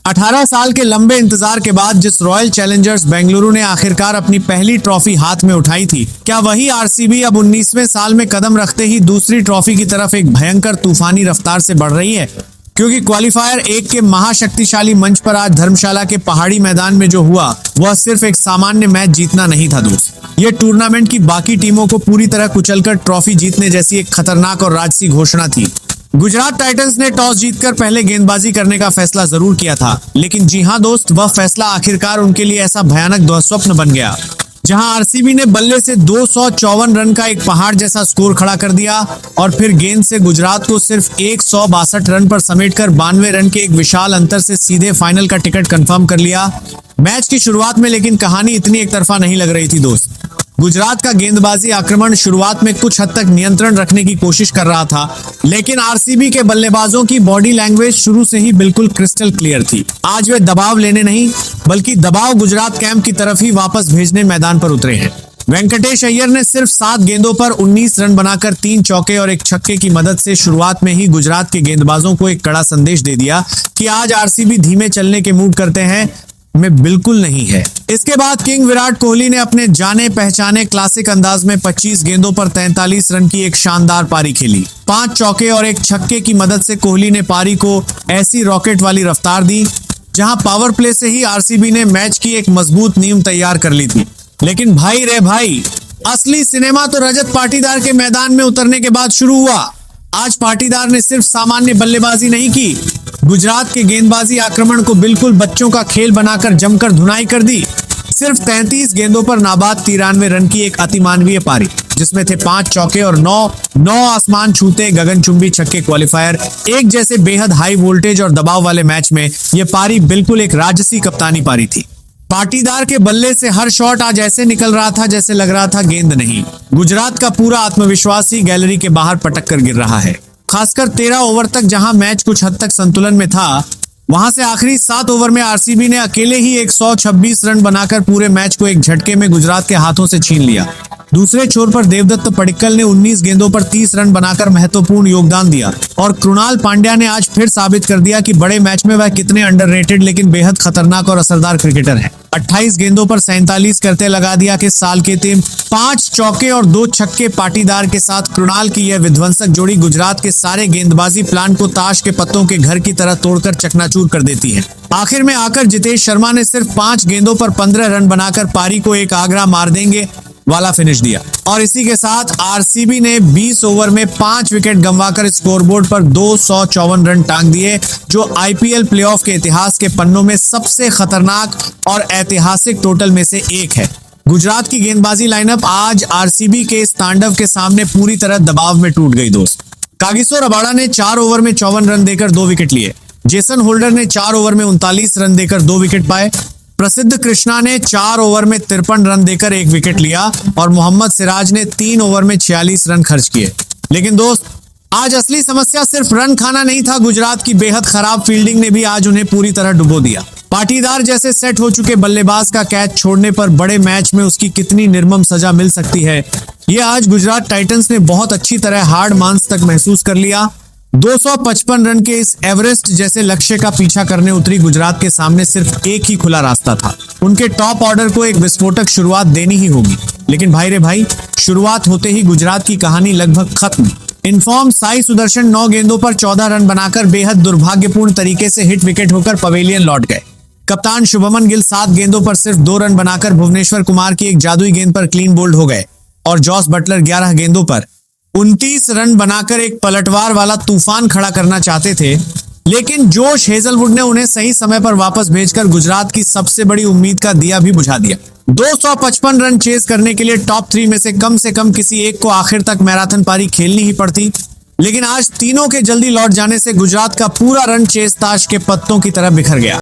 18 साल के लंबे इंतजार के बाद जिस रॉयल चैलेंजर्स बेंगलुरु ने आखिरकार अपनी पहली ट्रॉफी हाथ में उठाई थी, क्या वही आरसीबी अब 19वें साल में कदम रखते ही दूसरी ट्रॉफी की तरफ एक भयंकर तूफानी रफ्तार से बढ़ रही है? क्योंकि क्वालिफायर 1 के महाशक्तिशाली मंच पर आज धर्मशाला के पहाड़ी मैदान में जो हुआ वह सिर्फ एक सामान्य मैच जीतना नहीं था दोस्त। यह टूर्नामेंट की बाकी टीमों को पूरी तरह कुचलकर ट्रॉफी जीतने जैसी एक खतरनाक और राजसी घोषणा थी। गुजरात टाइटंस ने टॉस जीतकर पहले गेंदबाजी करने का फैसला जरूर किया था, लेकिन जी हां दोस्त, वह फैसला आखिरकार उनके लिए ऐसा भयानक दुःस्वप्न बन गया जहां आरसीबी ने बल्ले से 254 रन का एक पहाड़ जैसा स्कोर खड़ा कर दिया और फिर गेंद से गुजरात को सिर्फ 162 रन पर समेटकर 92 रन के एक विशाल अंतर से सीधे फाइनल का टिकट कंफर्म कर लिया। मैच की शुरुआत में लेकिन कहानी इतनी एक तरफा नहीं लग रही थी दोस्त। गुजरात का गेंदबाजी आक्रमण शुरुआत में कुछ हद तक नियंत्रण रखने की कोशिश कर रहा था, लेकिन आरसीबी के बल्लेबाजों की बॉडी लैंग्वेज शुरू से ही बिल्कुल क्रिस्टल क्लियर थी। आज वे दबाव लेने नहीं बल्कि दबाव गुजरात कैंप की तरफ ही वापस भेजने मैदान पर उतरे हैं। वेंकटेश अय्यर ने सिर्फ 7 गेंदों पर 19 रन बनाकर 3 चौके और एक छक्के की मदद से शुरुआत में ही गुजरात के गेंदबाजों को एक कड़ा संदेश दे दिया कि आज आरसीबी धीमे चलने के मूड करते हैं में बिल्कुल नहीं है। इसके बाद किंग विराट कोहली ने अपने जाने पहचाने क्लासिक अंदाज में 25 गेंदों पर 43 रन की एक शानदार पारी खेली। 5 चौके और एक छक्के की मदद से कोहली ने पारी को ऐसी रॉकेट वाली रफ्तार दी जहां पावर प्ले से ही आरसीबी ने मैच की एक मजबूत नींव तैयार कर ली थी। लेकिन भाई रे भाई, असली सिनेमा तो रजत पाटीदार के मैदान में उतरने के बाद शुरू हुआ। आज पाटीदार ने सिर्फ सामान्य बल्लेबाजी नहीं की, गुजरात के गेंदबाजी आक्रमण को बिल्कुल बच्चों का खेल बनाकर जमकर धुनाई कर दी। सिर्फ 33 गेंदों पर नाबाद 93 रन की एक अतिमानवीय पारी, जिसमें थे 5 चौके और 9 आसमान छूते गगनचुंबी छक्के। क्वालिफायर 1 जैसे बेहद हाई वोल्टेज और दबाव वाले मैच में यह पारी बिल्कुल एक राजसी कप्तानी पारी थी। पाटीदार के बल्ले से हर शॉट आज ऐसे निकल रहा था जैसे लग रहा था गेंद नहीं। गुजरात का पूरा आत्मविश्वास ही गैलरी के बाहर पटक कर गिर रहा है। खासकर 13 ओवर तक जहां मैच कुछ हद तक संतुलन में था, वहां से आखिरी 7 ओवर में आरसीबी ने अकेले ही 126 रन बनाकर पूरे मैच को एक झटके में गुजरात के हाथों से छीन लिया। दूसरे छोर पर देवदत्त पडिक्कल ने 19 गेंदों पर 30 रन बनाकर महत्वपूर्ण योगदान दिया और कृणाल पांड्या ने आज फिर साबित कर दिया कि बड़े मैच में वह कितने अंडररेटेड लेकिन बेहद खतरनाक और असरदार क्रिकेटर है। 28 गेंदों पर 47 करते लगा दिया कि साल के टीम 5 चौके और 2 छक्के। पाटीदार के साथ कृणाल की यह विध्वंसक जोड़ी गुजरात के सारे गेंदबाजी प्लान को ताश के पत्तों के घर की तरह तोड़कर चकनाचूर कर देती है। आखिर में आकर जितेश शर्मा ने सिर्फ 5 गेंदों पर 15 रन बनाकर पारी को एक आगरा मार देंगे वाला फिनिश दिया और इसी के साथ आरसीबी ने 20 ओवर में 5 विकेट गंवाकर स्कोरबोर्ड पर 254 रन टांग दिए, जो आईपीएल प्लेऑफ के इतिहास के पन्नों में सबसे खतरनाक और ऐतिहासिक टोटल में से एक है। गुजरात की गेंदबाजी लाइनअप आज आरसीबी के इस तांडव के सामने पूरी तरह दबाव में टूट गई दोस्त। कागिसो रबाडा ने 4 ओवर में 54 रन देकर 2 विकेट लिए। जेसन होल्डर ने 4 ओवर में 39 रन देकर 2 विकेट पाए। प्रसिद्ध कृष्णा ने 4 ओवर में 53 रन देकर 1 विकेट लिया और मोहम्मद सिराज ने 3 ओवर में 46 रन खर्च किए। लेकिन दोस्त, आज असली समस्या सिर्फ रन खाना नहीं था। गुजरात की बेहद खराब फील्डिंग ने भी आज उन्हें पूरी तरह डुबो दिया। पाटीदार जैसे सेट हो चुके बल्लेबाज का कैच छोड़ने पर बड़े मैच में उसकी कितनी निर्मम सजा मिल सकती है, यह आज गुजरात टाइटंस ने बहुत अच्छी तरह हार्ड मांस तक महसूस कर लिया। 255 रन के इस एवरेस्ट जैसे लक्ष्य का पीछा करने उतरी गुजरात के सामने सिर्फ एक ही खुला रास्ता था। उनके टॉप ऑर्डर को एक विस्फोटक शुरुआत देनी ही होगी। लेकिन भाई रे भाई, शुरुआत होते ही गुजरात की कहानी लगभग खत्म। इनफॉर्म साई सुदर्शन 9 गेंदों पर 14 रन बनाकर बेहद दुर्भाग्यपूर्ण तरीके से हिट विकेट होकर पवेलियन लौट गए। कप्तान शुभमन गिल 7 गेंदों पर सिर्फ 2 रन बनाकर भुवनेश्वर कुमार की एक जादुई गेंद पर क्लीन बोल्ड हो गए और जॉस बटलर 11 गेंदों पर 29 रन बनाकर एक पलटवार वाला तूफान खड़ा करना चाहते थे, लेकिन जोश हेजलवुड ने उन्हें सही समय पर वापस भेजकर गुजरात की सबसे बड़ी उम्मीद का दिया भी बुझा दिया। 255 रन चेज करने के लिए टॉप 3 में से कम किसी एक को आखिर तक मैराथन पारी खेलनी ही पड़ती, लेकिन आज तीनों के जल्दी लौट जाने से गुजरात का पूरा रन चेज ताश के पत्तों की तरह बिखर गया।